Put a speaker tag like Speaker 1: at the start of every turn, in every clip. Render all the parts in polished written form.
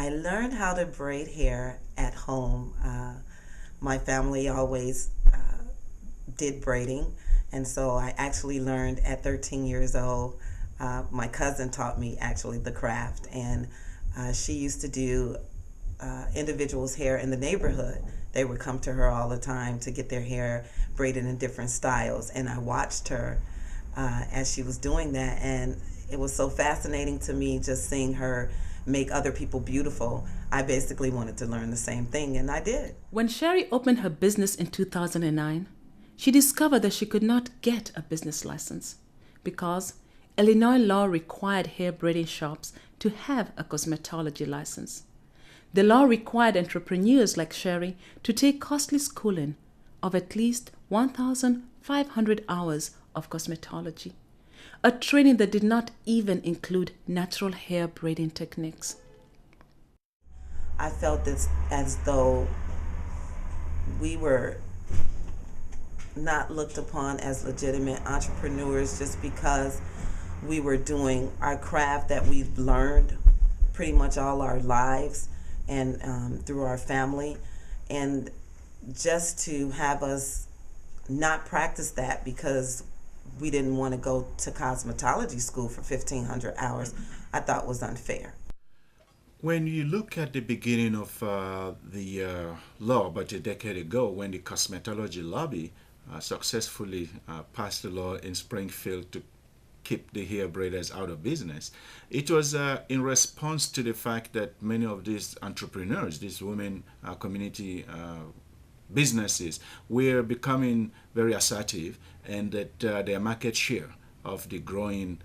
Speaker 1: I learned how to braid hair at home. My family always did braiding, and so I actually learned at 13 years old. My cousin taught me actually the craft, and she used to do individuals' hair in the neighborhood. They would come to her all the time to get their hair braided in different styles, and I watched her as she was doing that, and it was so fascinating to me just seeing her make other people beautiful. I basically wanted to learn the same thing, and I did.
Speaker 2: When Sherry opened her business in 2009, she discovered that she could not get a business license because Illinois law required hair braiding shops to have a cosmetology license. The law required entrepreneurs like Sherry to take costly schooling of at least 1,500 hours of cosmetology, a training that did not even include natural hair braiding techniques.
Speaker 1: I felt this as though we were not looked upon as legitimate entrepreneurs just because we were doing our craft that we've learned pretty much all our lives and through our family, and just to have us not practice that because we didn't want to go to cosmetology school for 1,500 hours, I thought was unfair.
Speaker 3: When you look at the beginning of the law about a decade ago, when the cosmetology lobby successfully passed the law in Springfield to keep the hair braiders out of business, it was in response to the fact that many of these entrepreneurs, these women community businesses, were becoming very assertive, and that their market share of the growing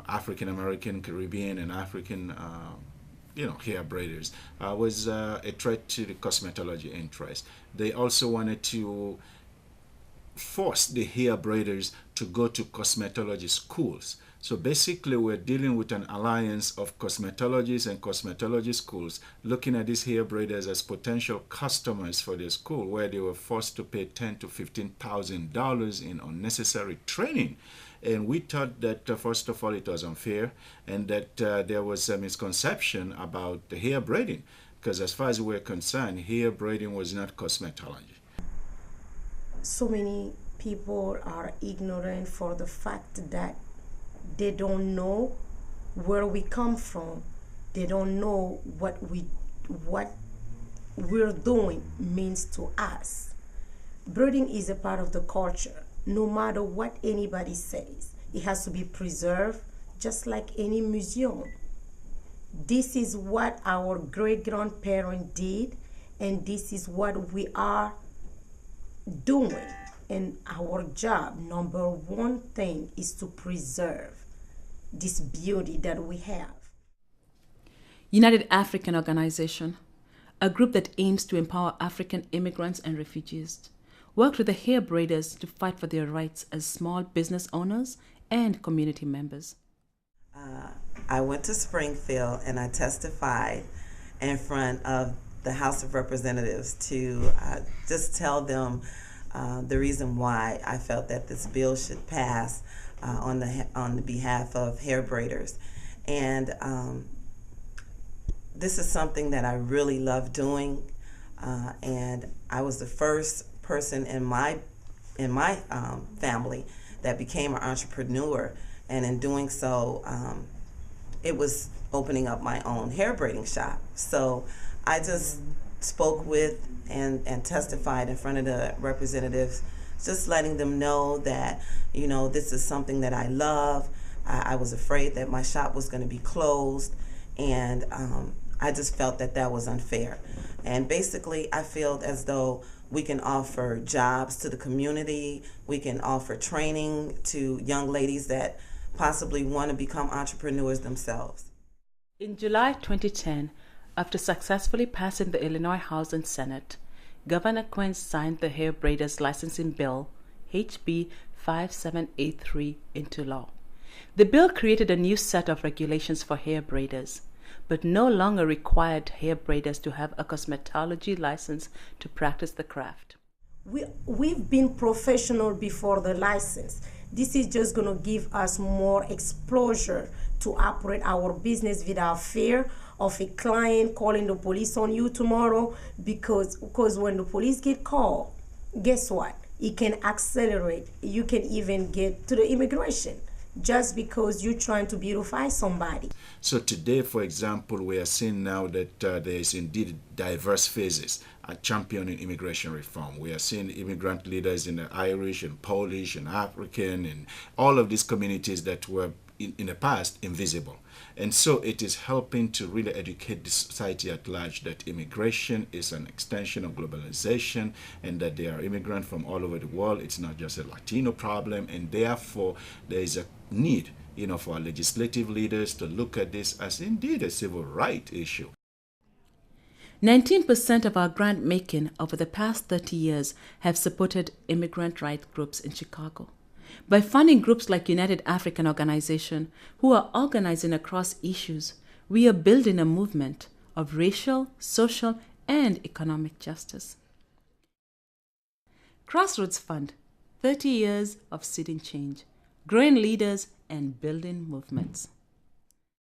Speaker 3: African American, Caribbean, and African hair braiders was a threat to the cosmetology interest. They also wanted to force the hair braiders to go to cosmetology schools. So basically we're dealing with an alliance of cosmetologists and cosmetology schools looking at these hair braiders as potential customers for their school, where they were forced to pay $10,000 to $15,000 in unnecessary training. And we thought that first of all it was unfair, and that there was a misconception about the hair braiding, because as far as we were concerned, hair braiding was not cosmetology.
Speaker 4: So many people are ignorant for the fact that they don't know where we come from. They don't know what we're doing means to us. Braiding is a part of the culture. No matter what anybody says, it has to be preserved, just like any museum. This is what our great-grandparents did, and this is what we are doing. And our job, number one thing, is to preserve this beauty that we have.
Speaker 2: United African Organization, a group that aims to empower African immigrants and refugees, worked with the hair braiders to fight for their rights as small business owners and community members.
Speaker 1: I went to Springfield and I testified in front of the House of Representatives to just tell them the reason why I felt that this bill should pass on the behalf of hair braiders. And this is something that I really love doing, and I was the first person in my family that became an entrepreneur, and in doing so, it was opening up my own hair braiding shop. So I just spoke with and testified in front of the representatives, just letting them know that, this is something that I love. I was afraid that my shop was going to be closed, and I just felt that that was unfair. And basically, I feel as though we can offer jobs to the community. We can offer training to young ladies that possibly want to become entrepreneurs themselves.
Speaker 2: In July 2010, after successfully passing the Illinois House and Senate, Governor Quinn signed the Hair Braiders Licensing Bill, HB 5783, into law. The bill created a new set of regulations for hair braiders, but no longer required hair braiders to have a cosmetology license to practice the craft.
Speaker 4: We've been professional before the license. This is just going to give us more exposure to operate our business without fear of a client calling the police on you tomorrow, because when the police get called, guess what? It can accelerate. You can even get to the immigration just because you're trying to beautify somebody.
Speaker 3: So today, for example, we are seeing now that there is indeed diverse phases championing immigration reform. We are seeing immigrant leaders in the Irish and Polish and African and all of these communities that were in the past invisible. And so it is helping to really educate the society at large that immigration is an extension of globalization and that there are immigrants from all over the world. It's not just a Latino problem, and therefore there is a need, for our legislative leaders to look at this as indeed a civil right issue.
Speaker 2: 19% of our grant making over the past 30 years have supported immigrant rights groups in Chicago. By funding groups like United African Organization, who are organizing across issues, we are building a movement of racial, social, and economic justice. Crossroads Fund, 30 years of seeding change, growing leaders, and building movements.